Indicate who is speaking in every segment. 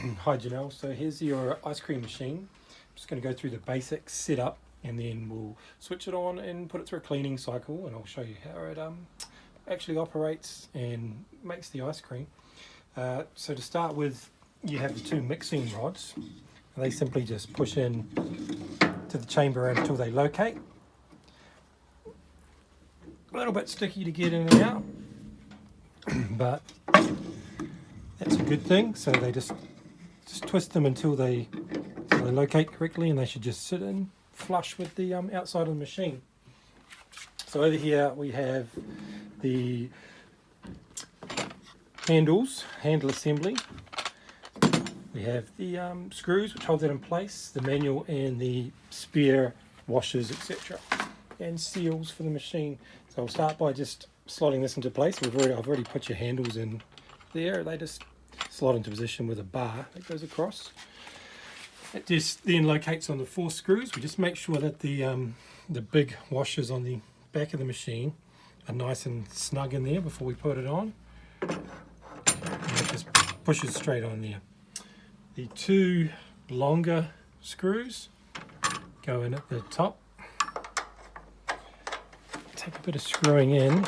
Speaker 1: Hi Janelle, so here's your ice cream machine. I'm just going to go through the basic setup and then we'll switch it on and put it through a cleaning cycle, and I'll show you how it actually operates and makes the ice cream. So to start with, you have the two mixing rods. They simply just push in to the chamber until they locate. A little bit sticky to get in and out, but that's a good thing. So they just twist them until they locate correctly, and they should just sit in flush with the outside of the machine. So over here we have the handle assembly. We have the screws which hold that in place, the manual and the spare washers, etc., and seals for the machine. So I'll start by just slotting this into place. I've already put your handles in there. They just slot into position with a bar that goes across. It just then locates on the 4 screws. We just make sure that the big washers on the back of the machine are nice and snug in there before we put it on. And it just pushes straight on there. The 2 longer screws go in at the top. Take a bit of screwing in.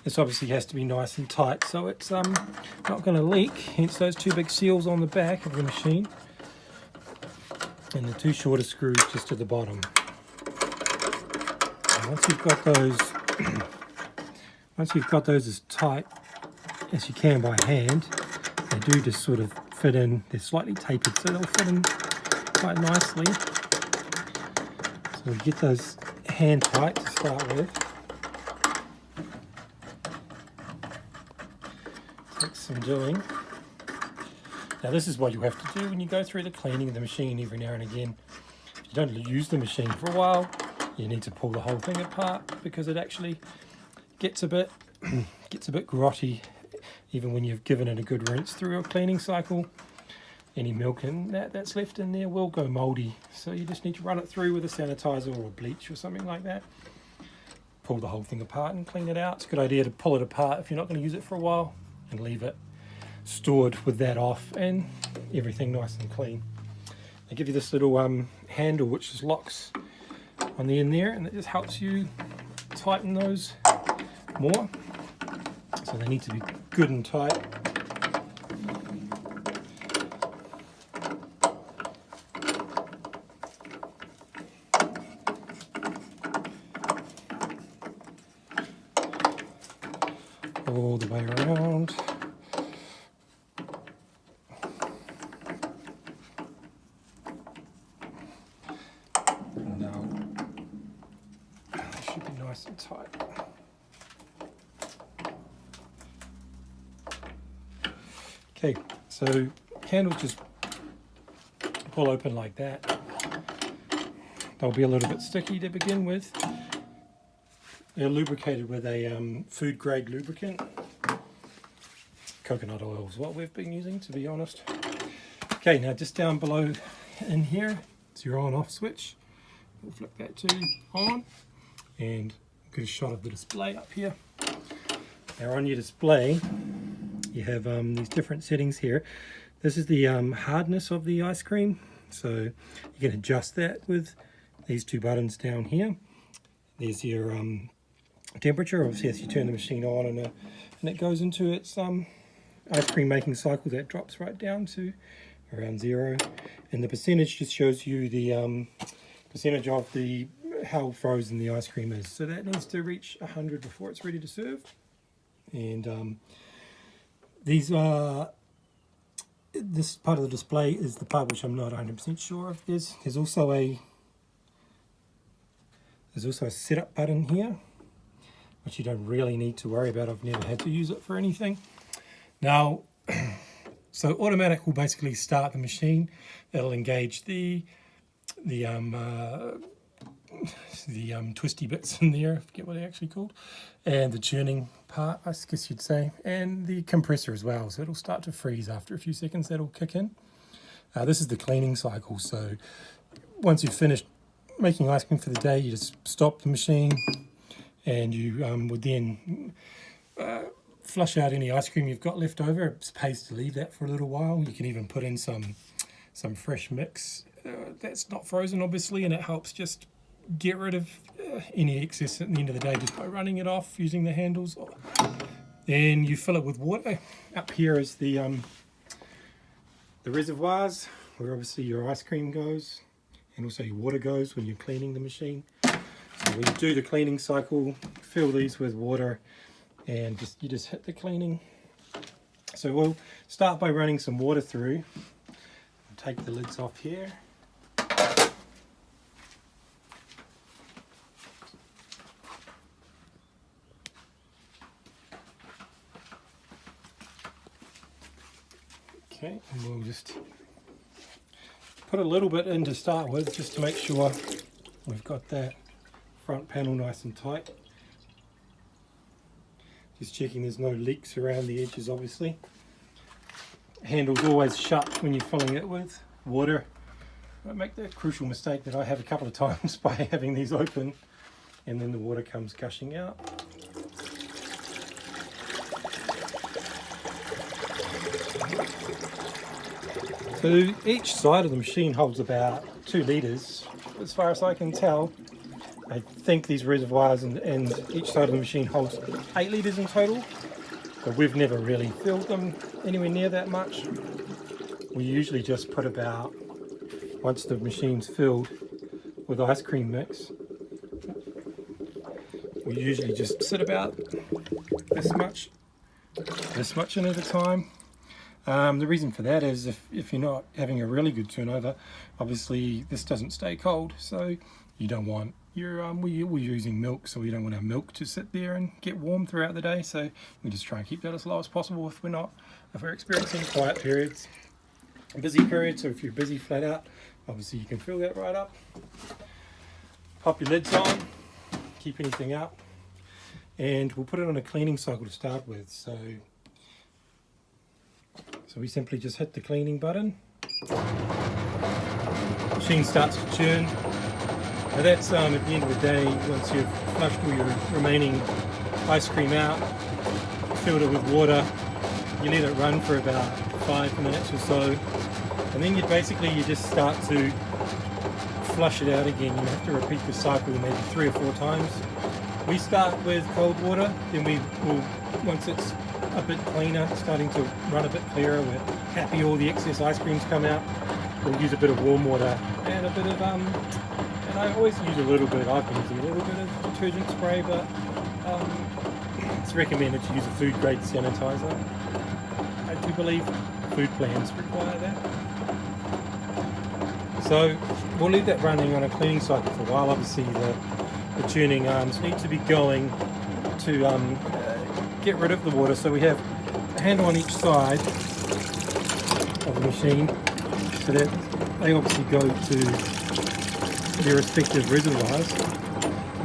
Speaker 1: This obviously has to be nice and tight so it's not going to leak, hence those 2 big seals on the back of the machine, and the 2 shorter screws just at the bottom. And once you've got those as tight as you can by hand, they do just sort of fit in. They're slightly tapered, so they'll fit in quite nicely. So we get those hand tight to start with. Takes some doing. Now this is what you have to do when you go through the cleaning of the machine every now and again. If you don't use the machine for a while, you need to pull the whole thing apart, because it actually gets a bit grotty even when you've given it a good rinse through a cleaning cycle. Any milk that's left in there will go mouldy, so you just need to run it through with a sanitizer or a bleach or something like that. Pull the whole thing apart and clean it out. It's a good idea to pull it apart if you're not going to use it for a while, and leave it stored with that off and everything nice and clean. They give you this little handle which just locks on the end there, and it just helps you tighten those more. So they need to be good and tight. All the way around. Now it should be nice and tight. Okay, so handles just pull open like that. They'll be a little bit sticky to begin with. They're lubricated with a food grade lubricant. Coconut oil is what we've been using, to be honest. Okay, now just down below in here, it's your on off switch. We'll flip that to on and get a shot of the display up here. Now on your display, you have these different settings here. This is the hardness of the ice cream. So you can adjust that with these 2 buttons down here. There's your temperature. Obviously as you turn the machine on and it goes into its ice cream making cycle, that drops right down to around 0, and the percentage just shows you the percentage of how frozen the ice cream is. So that needs to reach 100 before it's ready to serve. And this part of the display is the part which I'm not 100% sure of. There's also a setup button here, which you don't really need to worry about. I've never had to use it for anything. Now, so automatic will basically start the machine. It'll engage the twisty bits in there, I forget what they're actually called, and the churning part, I guess you'd say, and the compressor as well. So it'll start to freeze after a few seconds. That'll kick in. This is the cleaning cycle. So once you've finished making ice cream for the day, you just stop the machine, and you would then flush out any ice cream you've got left over. It pays to leave that for a little while. You can even put in some fresh mix that's not frozen, obviously, and it helps just get rid of any excess at the end of the day just by running it off using the handles. Then you fill it with water. Up here is the reservoirs where obviously your ice cream goes, and also your water goes when you're cleaning the machine. So when you do the cleaning cycle, fill these with water, and you just hit the cleaning. So we'll start by running some water through. Take the lids off here. Okay, and we'll just put a little bit in to start with, just to make sure we've got that front panel nice and tight. Just checking there's no leaks around the edges, obviously. Handle's always shut when you're filling it with water. I make the crucial mistake that I have a couple of times by having these open, and then the water comes gushing out. So each side of the machine holds about 2 litres, as far as I can tell. I think these reservoirs and each side of the machine holds 8 litres in total, but we've never really filled them anywhere near that much. We usually just put about, once the machine's filled with ice cream mix, we usually just sit about this much in at a time. The reason for that is if you're not having a really good turnover, obviously this doesn't stay cold, so you don't want we're using milk, so we don't want our milk to sit there and get warm throughout the day, so we just try and keep that as low as possible if we're experiencing quiet periods, busy periods, or if you're busy flat out, obviously you can fill that right up. Pop your lids on, keep anything out, and we'll put it on a cleaning cycle to start with. So we simply just hit the cleaning button. Machine starts to churn. Now that's at the end of the day, once you've flushed all your remaining ice cream out, filled it with water, you let it run for about 5 minutes or so, and then you just start to flush it out again. You have to repeat the cycle maybe 3 or 4 times. We start with cold water, then we will, once it's a bit cleaner, starting to run a bit clearer, we're happy all the excess ice cream's come out, we'll use a bit of warm water and a bit of and I always use a little bit, I've been using a little bit of detergent spray, but it's recommended to use a food grade sanitizer. I do believe food plans require that. So we'll leave that running on a cleaning cycle for a while. Obviously the churning arms need to be going to get rid of the water, so we have a handle on each side of the machine, so that they obviously go to their respective reservoirs.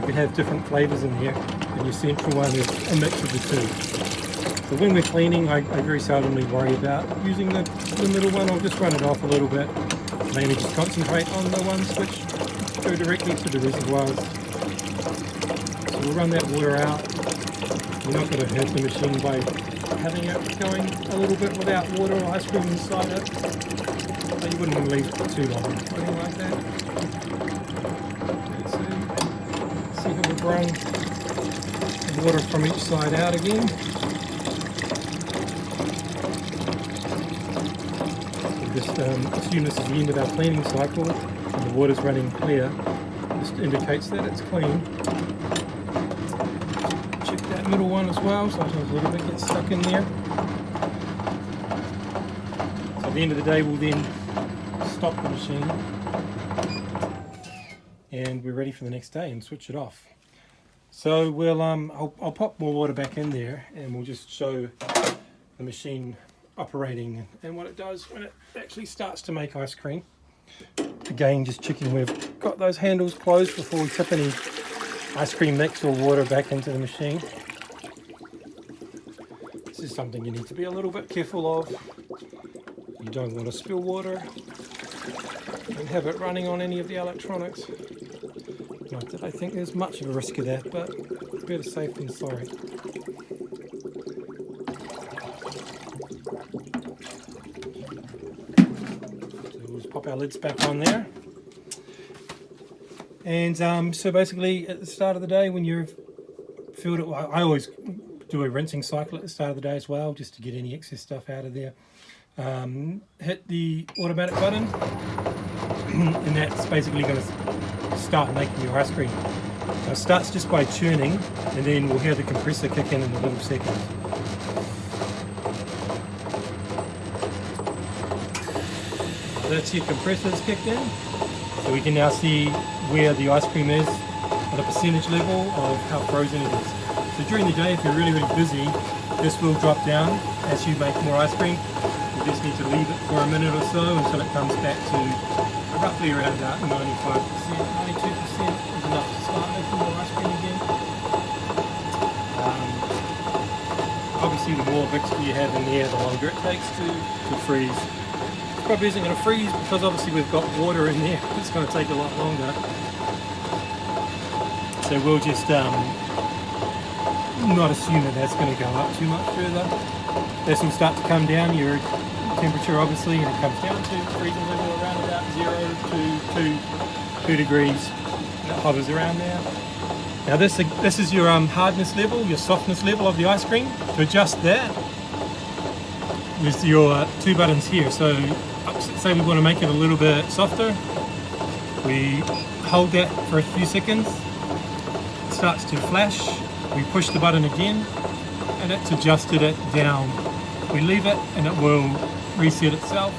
Speaker 1: You can have different flavours in here, and your central one is a mix of the two. So when we're cleaning, I very seldomly worry about using the middle one. I'll just run it off a little bit, mainly just concentrate on the ones which go directly to the reservoirs. So we'll run that water out. You're not going to hurt the machine by having it going a little bit without water or ice cream inside it. So you wouldn't want to leave it too long, something like that. Okay, so see how we've run the water from each side out again. So just assume this is the end of our cleaning cycle and the water's running clear. Just indicates that it's clean. Middle one as well, sometimes a little bit gets stuck in there. So at the end of the day we'll then stop the machine and we're ready for the next day and switch it off. So we'll I'll pop more water back in there and we'll just show the machine operating and what it does when it actually starts to make ice cream. Again, just checking we've got those handles closed before we tip any ice cream mix or water back into the machine. This is something you need to be a little bit careful of. You don't want to spill water and have it running on any of the electronics. Not that I think there's much of a risk of that, but better safe than sorry. pop our lids back on there. And so basically at the start of the day when you've filled it, I always do a rinsing cycle at the start of the day as well, just to get any excess stuff out of there. Hit the automatic button, and that's basically going to start making your ice cream. So it starts just by churning, and then we'll hear the compressor kick in a little second. That's your compressors kicked in, so we can now see where the ice cream is at a percentage level of how frozen it is. So during the day, if you're really busy, this will drop down as you make more ice cream. You just need to leave it for a minute or so until it comes back to roughly around about 95%, 92% is enough to start making more ice cream again. Obviously the more mixture you have in there, the longer it takes to freeze. It probably isn't going to freeze because obviously we've got water in there. It's going to take a lot longer. So we'll just not assume that that's going to go up too much further. This will start to come down, your temperature obviously, and it comes down to freezing level around about 0 to 2 degrees. And it hovers around there. Now this is your hardness level, your softness level of the ice cream. To adjust that, there's your two buttons here. So say we want to make it a little bit softer, we hold that for a few seconds, it starts to flash, we push the button again, and it's adjusted it down. We leave it and it will reset itself.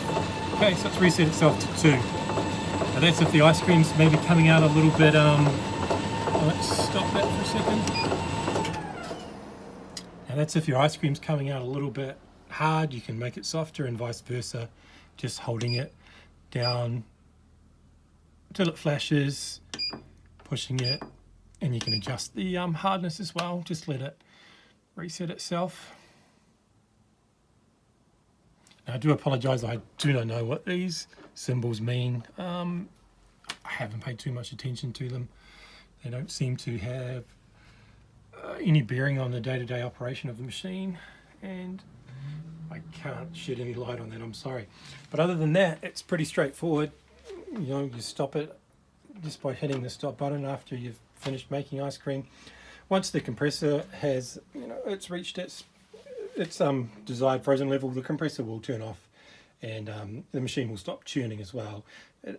Speaker 1: Okay, so it's reset itself to 2. Now that's if the ice cream's maybe coming out a little bit, let's stop that for a second. Now that's if your ice cream's coming out a little bit hard, you can make it softer, and vice versa, just holding it down until it flashes, pushing it, and you can adjust the hardness as well. Just let it reset itself. Now, I do apologize, I do not know what these symbols mean. I haven't paid too much attention to them. They don't seem to have any bearing on the day-to-day operation of the machine, and I can't shed any light on that, I'm sorry. But other than that, it's pretty straightforward. You know, you stop it just by hitting the stop button after you've finished making ice cream. Once the compressor has, it's reached its desired frozen level, the compressor will turn off, and the machine will stop churning as well.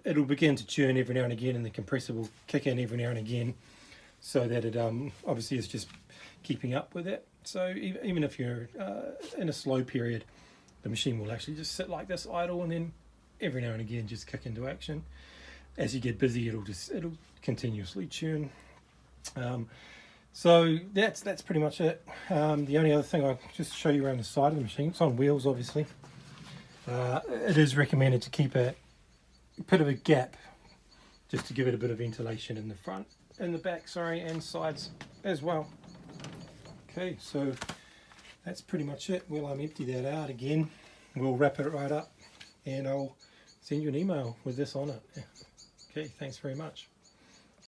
Speaker 1: It'll begin to churn every now and again, and the compressor will kick in every now and again, so that it obviously is just keeping up with it. So even if you're in a slow period, the machine will actually just sit like this idle, and then every now and again just kick into action. As you get busy, it'll continuously churn. So that's pretty much it. The only other thing I'll just show you around the side of the machine, it's on wheels obviously. It is recommended to keep a bit of a gap just to give it a bit of ventilation in the front, in the back, sorry, and sides as well. Okay, so that's pretty much it. Well, I'm empty that out again. We'll wrap it right up, and I'll send you an email with this on it. Okay, thanks very much.